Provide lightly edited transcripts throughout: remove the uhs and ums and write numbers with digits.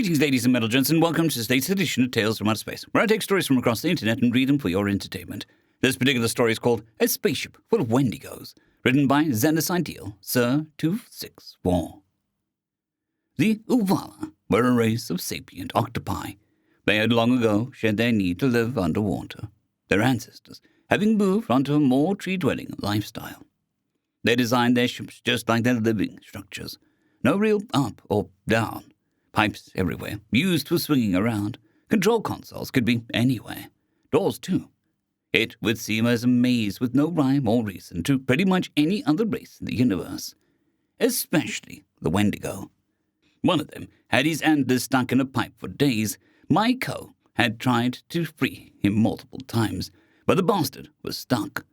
Greetings, ladies and gents, and welcome to this latest edition of Tales from Outer Space, where I take stories from across the internet and read them for your entertainment. This particular story is called A Spaceship Full of Wendigos, written by Xenis Ideal, Sir 264. The Uvala were a race of sapient octopi. They had long ago shed their need to live underwater, their ancestors having moved onto a more tree-dwelling lifestyle. They designed their ships just like their living structures. No real up or down. Pipes everywhere, used for swinging around. Control consoles could be anywhere. Doors, too. It would seem as a maze with no rhyme or reason to pretty much any other race in the universe. Especially the Wendigo. One of them had his antlers stuck in a pipe for days. My co had tried to free him multiple times, but the bastard was stuck.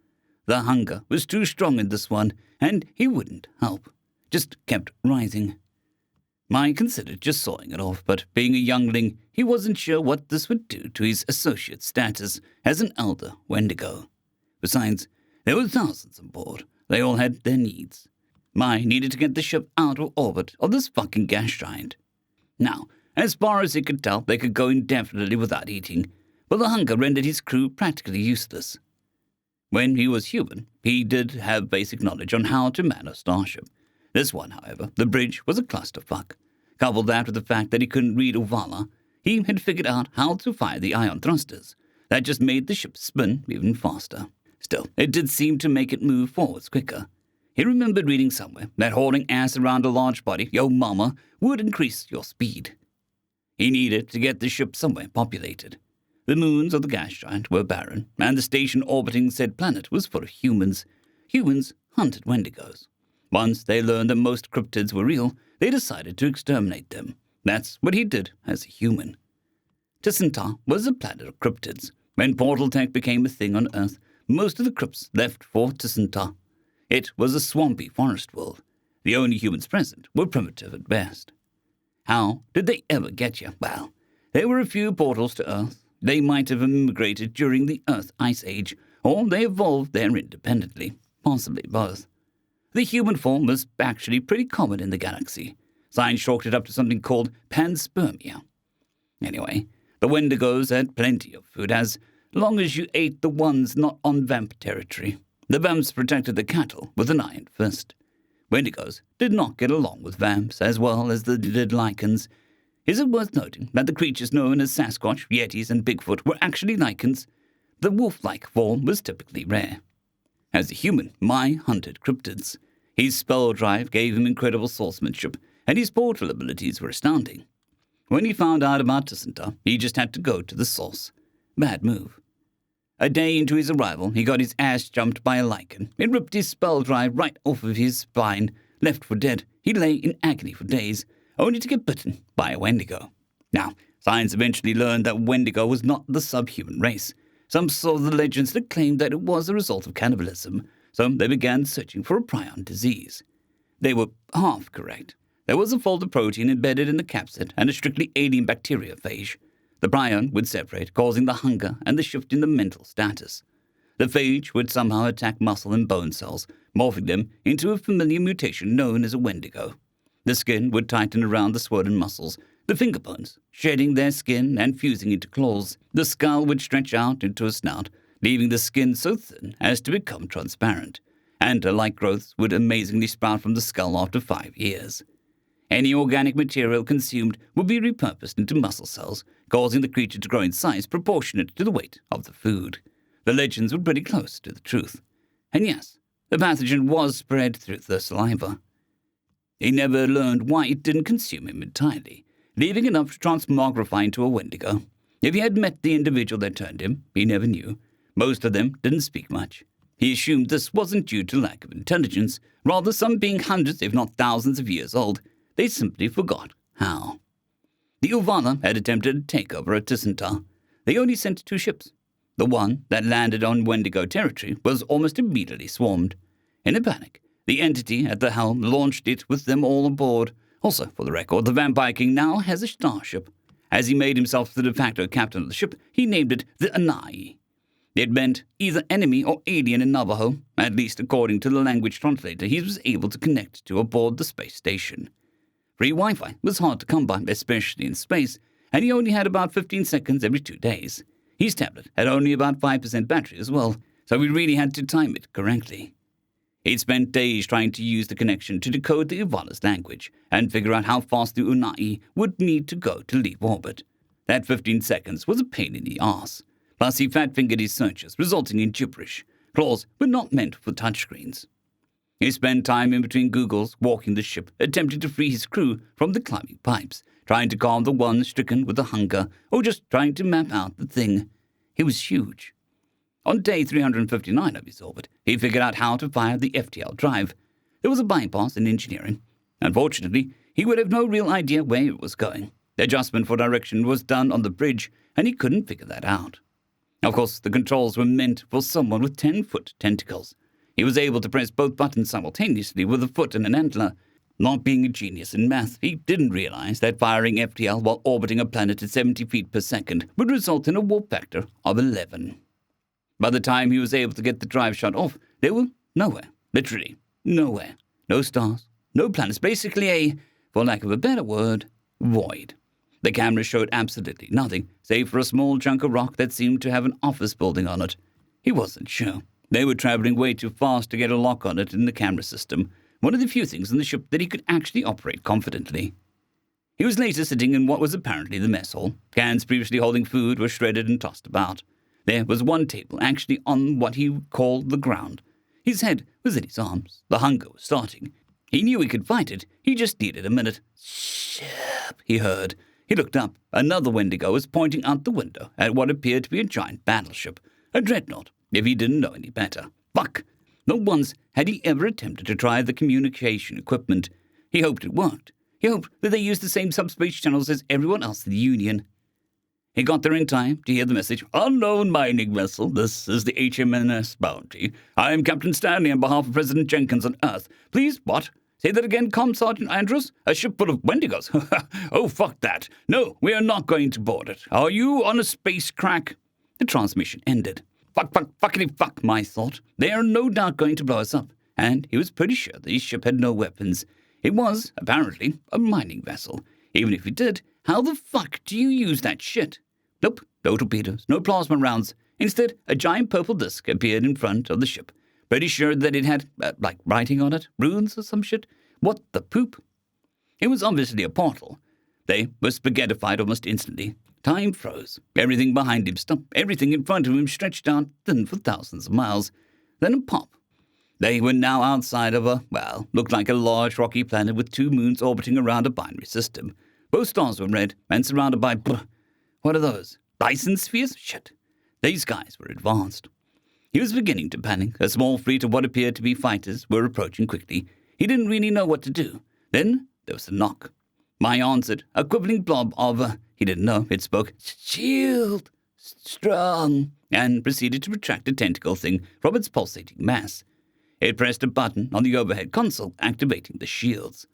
The hunger was too strong in this one, and he wouldn't help. Just kept rising. Mai considered just sawing it off, but being a youngling, he wasn't sure what this would do to his associate status as an elder Wendigo. Besides, there were thousands on board. They all had their needs. Mai needed to get the ship out of orbit of this fucking gas giant. Now, as far as he could tell, they could go indefinitely without eating, but the hunger rendered his crew practically useless. When he was human, he did have basic knowledge on how to man a starship. This one, however, the bridge, was a clusterfuck. Couple that with the fact that he couldn't read Uvala, he had figured out how to fire the ion thrusters. That just made the ship spin even faster. Still, it did seem to make it move forwards quicker. He remembered reading somewhere that hauling ass around a large body, yo mama, would increase your speed. He needed to get the ship somewhere populated. The moons of the gas giant were barren, and the station orbiting said planet was full of humans. Humans hunted Wendigos. Once they learned that most cryptids were real, they decided to exterminate them. That's what he did as a human. Tisanta was a planet of cryptids. When portal tech became a thing on Earth, most of the crypts left for Tisanta. It was a swampy forest world. The only humans present were primitive at best. How did they ever get here? Well, there were a few portals to Earth. They might have immigrated during the Earth Ice Age, or they evolved there independently, possibly both. The human form was actually pretty common in the galaxy. Science chalked it up to something called panspermia. Anyway, the Wendigos had plenty of food as long as you ate the ones not on vamp territory. The vamps protected the cattle with an iron fist. Wendigos did not get along with vamps as well as the did lichens. Is it worth noting that the creatures known as Sasquatch, Yetis, and Bigfoot were actually lichens? The wolf-like form was typically rare. As a human, Mai hunted cryptids. His spell drive gave him incredible swordsmanship, and his portal abilities were astounding. When he found out about Tisanta, he just had to go to the source. Bad move. A day into his arrival, he got his ass jumped by a lichen. It ripped his spell drive right off of his spine. Left for dead, he lay in agony for days, only to get bitten by a Wendigo. Now, science eventually learned that Wendigo was not the subhuman race. Some saw the legends that claimed that it was a result of cannibalism, so they began searching for a prion disease. They were half correct. There was a fold of protein embedded in the capsid and a strictly alien bacteriophage. The prion would separate, causing the hunger and the shift in the mental status. The phage would somehow attack muscle and bone cells, morphing them into a familiar mutation known as a Wendigo. The skin would tighten around the swollen muscles, the finger bones shedding their skin and fusing into claws. The skull would stretch out into a snout, leaving the skin so thin as to become transparent, and like growths would amazingly sprout from the skull after 5 years. Any organic material consumed would be repurposed into muscle cells, causing the creature to grow in size proportionate to the weight of the food. The legends were pretty close to the truth. And yes, the pathogen was spread through the saliva. He never learned why it didn't consume him entirely, leaving enough to transmogrify into a Wendigo. If he had met the individual that turned him, he never knew. Most of them didn't speak much. He assumed this wasn't due to lack of intelligence, rather some being hundreds if not thousands of years old. They simply forgot how. The Uvala had attempted a takeover at Tisanta. They only sent 2 ships. The one that landed on Wendigo territory was almost immediately swarmed. In a panic, the entity at the helm launched it with them all aboard. Also, for the record, the Vampire King now has a starship. As he made himself the de facto captain of the ship, he named it the Anai. It meant either enemy or alien in Navajo, at least according to the language translator he was able to connect to aboard the space station. Free Wi-Fi was hard to come by, especially in space, and he only had about 15 seconds every 2 days. His tablet had only about 5% battery as well, so we really had to time it correctly. He'd spent days trying to use the connection to decode the Uvala's language and figure out how fast the Unai would need to go to leave orbit. That 15 seconds was a pain in the ass. Plus, he fat-fingered his searches, resulting in gibberish. Claws were not meant for touchscreens. He spent time in between Googles, walking the ship, attempting to free his crew from the climbing pipes, trying to calm the ones stricken with the hunger, or just trying to map out the thing. It was huge. On day 359 of his orbit, he figured out how to fire the FTL drive. There was a bypass in engineering. Unfortunately, he would have no real idea where it was going. The adjustment for direction was done on the bridge, and he couldn't figure that out. Of course, the controls were meant for someone with 10-foot tentacles. He was able to press both buttons simultaneously with a foot and an antler. Not being a genius in math, he didn't realize that firing FTL while orbiting a planet at 70 feet per second would result in a warp factor of 11. By the time he was able to get the drive shut off, they were nowhere. Literally nowhere. No stars, no planets, basically a, for lack of a better word, void. The camera showed absolutely nothing, save for a small chunk of rock that seemed to have an office building on it. He wasn't sure. They were traveling way too fast to get a lock on it in the camera system, one of the few things in the ship that he could actually operate confidently. He was later sitting in what was apparently the mess hall. Cans previously holding food were shredded and tossed about. There was one table actually on what he called the ground. His head was in his arms. The hunger was starting. He knew he could fight it. He just needed a minute. Ship, he heard. He looked up. Another Wendigo was pointing out the window at what appeared to be a giant battleship. A dreadnought, if he didn't know any better. Fuck! Not once had he ever attempted to try the communication equipment. He hoped it worked. He hoped that they used the same subspace channels as everyone else in the Union. He got there in time to hear the message, "Unknown mining vessel, this is the HMNS Bounty. I am Captain Stanley on behalf of President Jenkins on Earth. Please, what? Say that again, Sergeant Andrews? A ship full of Wendigos? Oh, fuck that. No, we are not going to board it. Are you on a space crack?" The transmission ended. Fuck, my thought. They are no doubt going to blow us up. And he was pretty sure that his ship had no weapons. It was, apparently, a mining vessel. Even if it did, how the fuck do you use that shit? Nope, no torpedoes, no plasma rounds. Instead, a giant purple disc appeared in front of the ship. Pretty sure that it had, writing on it, runes or some shit. What the poop? It was obviously a portal. They were spaghettified almost instantly. Time froze. Everything behind him stopped. Everything in front of him stretched out thin for thousands of miles. Then a pop. They were now outside of looked like a large rocky planet with 2 moons orbiting around a binary system. Both stars were red and surrounded by, what are those? Bison spheres? Shit. These guys were advanced. He was beginning to panic. A small fleet of what appeared to be fighters were approaching quickly. He didn't really know what to do. Then there was a knock. Mai answered, a quivering blob of, he didn't know, it spoke, "Shield, strong," and proceeded to retract a tentacle thing from its pulsating mass. It pressed a button on the overhead console, activating the shields.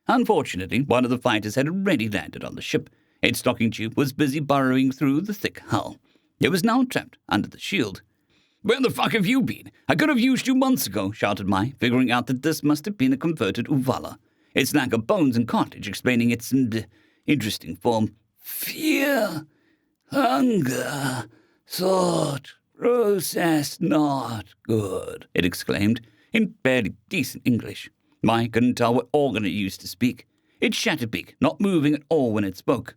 Unfortunately, one of the fighters had already landed on the ship. Its docking tube was busy burrowing through the thick hull. It was now trapped under the shield. "Where the fuck have you been? I could have used you months ago," shouted Mai, figuring out that this must have been a converted Uvala. Its lack of bones and cartilage explaining its interesting form. "Fear, hunger, thought, process not good," it exclaimed, in barely decent English. Mai couldn't tell what organ it used to speak. It shattered beak, not moving at all when it spoke.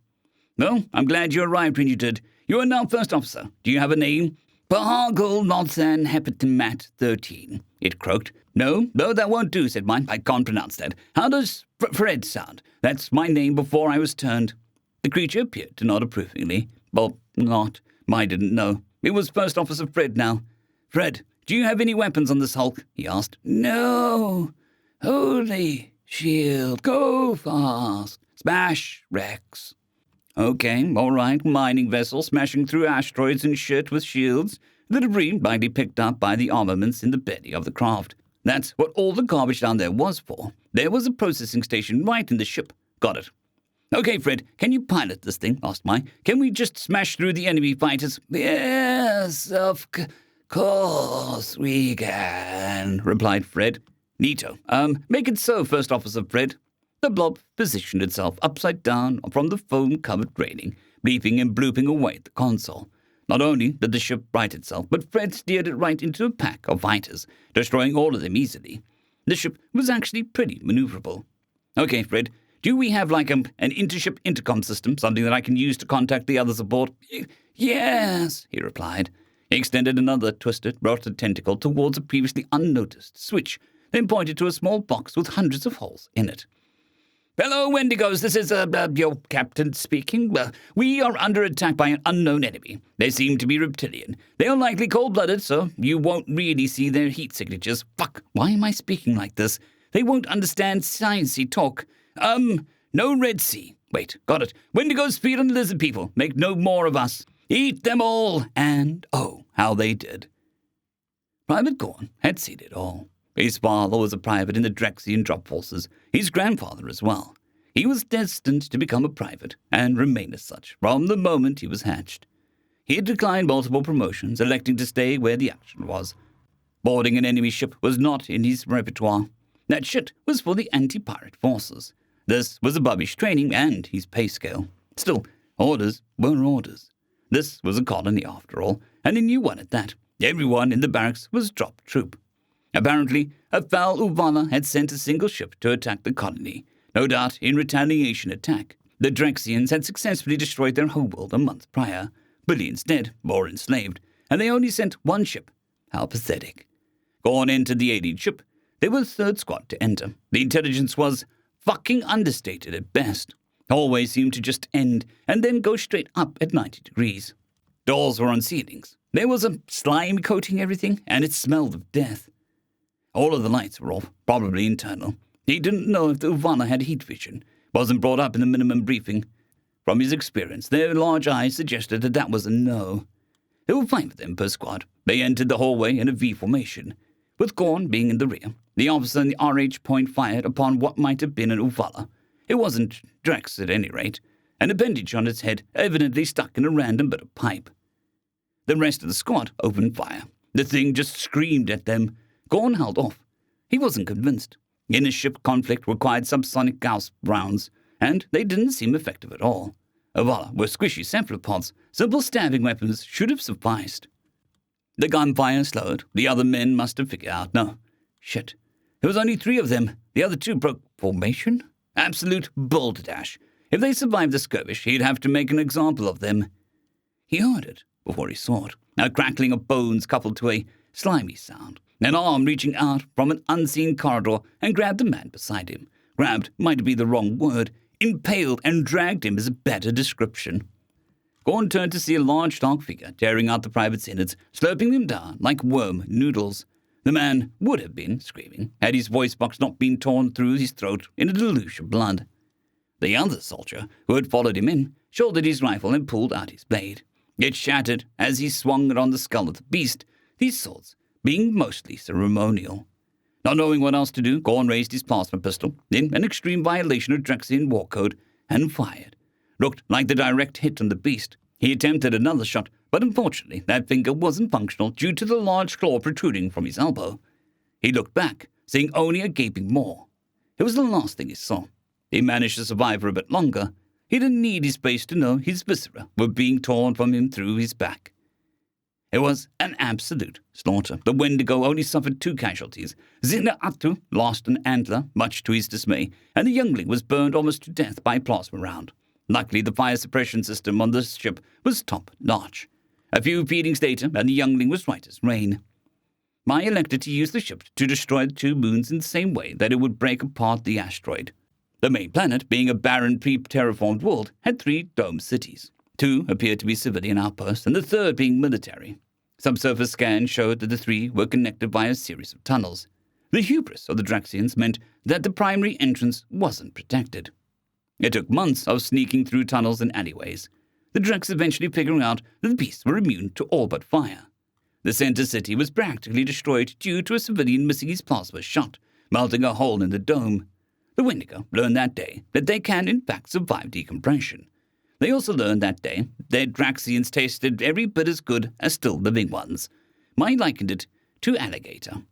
"Well, I'm glad you arrived when you did. You are now first officer. Do you have a name?" "Pahagel Nothan Hepatimat 13, it croaked. No, that won't do," said Mai. "I can't pronounce that. How does Fred sound? That's my name before I was turned." The creature appeared to nod approvingly. Well, not. Mai didn't know. It was First Officer Fred now. "Fred, do you have any weapons on this hulk?" he asked. "No. Holy shield. Go fast. Smash, Rex." Okay, all right, mining vessel smashing through asteroids and shit with shields. The debris might be picked up by the armaments in the belly of the craft. That's what all the garbage down there was for. There was a processing station right in the ship. Got it. "Okay, Fred, can you pilot this thing?" asked Mai. "Can we just smash through the enemy fighters?" "Yes, of course we can," replied Fred. "Neato. Make it so, First Officer Fred." The blob positioned itself upside down from the foam-covered railing, bleeping and blooping away at the console. Not only did the ship right itself, but Fred steered it right into a pack of fighters, destroying all of them easily. The ship was actually pretty maneuverable. "Okay, Fred, do we have like an intership intercom system, something that I can use to contact the others aboard?" "Yes," he replied. He extended another twisted, rotted tentacle towards a previously unnoticed switch, then pointed to a small box with hundreds of holes in it. "Hello, Wendigos, this is your captain speaking. We are under attack by an unknown enemy. They seem to be reptilian. They are likely cold-blooded, so you won't really see their heat signatures. Fuck, why am I speaking like this? They won't understand sciencey talk. No Red Sea. Wait, got it. Wendigos feed on lizard people. Make no more of us. Eat them all. And, oh, how they did." Private Gorn had seen it all. His father was a private in the Drexian drop forces, his grandfather as well. He was destined to become a private, and remain as such, from the moment he was hatched. He had declined multiple promotions, electing to stay where the action was. Boarding an enemy ship was not in his repertoire. That shit was for the anti-pirate forces. This was above his training and his pay scale. Still, orders were orders. This was a colony after all, and a new one at that. Everyone in the barracks was drop troop. Apparently, a foul Uvala had sent a single ship to attack the colony, no doubt in retaliation attack. The Drexians had successfully destroyed their homeworld a month prior, billions dead or enslaved, and they only sent one ship. How pathetic. Gorn entered the alien ship. They were the third squad to enter. The intelligence was fucking understated at best. Always seemed to just end and then go straight up at 90 degrees. Doors were on ceilings. There was a slime coating everything, and it smelled of death. All of the lights were off, probably internal. He didn't know if the Uvala had heat vision. Wasn't brought up in the minimum briefing. From his experience, their large eyes suggested that was a no. There were 5 of them per squad. They entered the hallway in a V formation, with Gorn being in the rear. The officer in the RH point fired upon what might have been an Uvala. It wasn't Drex at any rate. An appendage on its head, evidently stuck in a random bit of pipe. The rest of the squad opened fire. The thing just screamed at them. Gorn held off. He wasn't convinced. Inner-ship conflict required subsonic Gauss rounds, and they didn't seem effective at all. Uvala were squishy cephalopods. Simple stabbing weapons should have sufficed. The gunfire slowed. The other men must have figured out. No. Shit. There was only 3 of them. The other 2 broke formation? Absolute balderdash. If they survived the skirmish, he'd have to make an example of them. He heard it before he saw it. A crackling of bones coupled to a slimy sound. An arm reaching out from an unseen corridor and grabbed the man beside him. Grabbed might be the wrong word. Impaled and dragged him is a better description. Gorn turned to see a large dark figure tearing out the private's innards, slurping them down like worm noodles. The man would have been screaming had his voice box not been torn through his throat in a deluge of blood. The other soldier, who had followed him in, shouldered his rifle and pulled out his blade. It shattered as he swung it on the skull of the beast, these swords being mostly ceremonial. Not knowing what else to do, Gorn raised his plasma pistol in an extreme violation of Drexian war code and fired. Looked like the direct hit on the beast. He attempted another shot, but unfortunately that finger wasn't functional due to the large claw protruding from his elbow. He looked back, seeing only a gaping maw. It was the last thing he saw. He managed to survive for a bit longer. He didn't need his base to know his viscera were being torn from him through his back. It was an absolute slaughter. The Wendigo only suffered 2 casualties. Zina'atu lost an antler, much to his dismay, and the youngling was burned almost to death by a plasma round. Luckily, the fire suppression system on the ship was top-notch. A few feedings later, and the youngling was right as rain. I elected to use the ship to destroy the 2 moons in the same way that it would break apart the asteroid. The main planet, being a barren pre-terraformed world, had 3 dome cities. 2 appeared to be civilian outposts, and the 3rd being military. Subsurface scans showed that the 3 were connected by a series of tunnels. The hubris of the Drexians meant that the primary entrance wasn't protected. It took months of sneaking through tunnels and alleyways. The Drex eventually figuring out that the beasts were immune to all but fire. The center city was practically destroyed due to a civilian missing his plasma shot, melting a hole in the dome. The Wendigo learned that day that they can in fact survive decompression. They also learned that day that Draxians tasted every bit as good as still living ones. I likened it to alligator.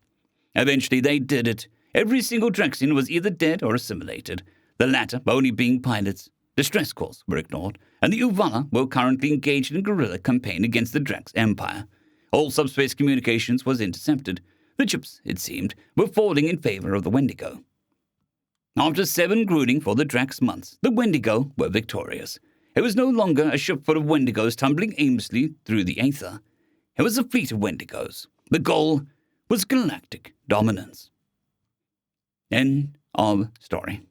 Eventually they did it. Every single Drexian was either dead or assimilated. the latter only being pilots. Distress calls were ignored, and the Uvala were currently engaged in a guerrilla campaign against the Drax Empire. All subspace communications was intercepted. The chips, it seemed, were falling in favor of the Wendigo. After 7 brooding for the Drax months, the Wendigo were victorious. It was no longer a ship full of Wendigos tumbling aimlessly through the aether. It was a fleet of Wendigos. The goal was galactic dominance. End of story.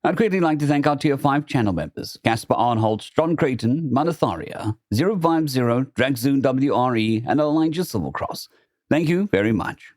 I'd greatly like to thank our Tier 5 channel members, Casper Arnholtz, John Creighton, Manatharia, 050, Dragzoon WRE, and Elijah Silvercross. Thank you very much.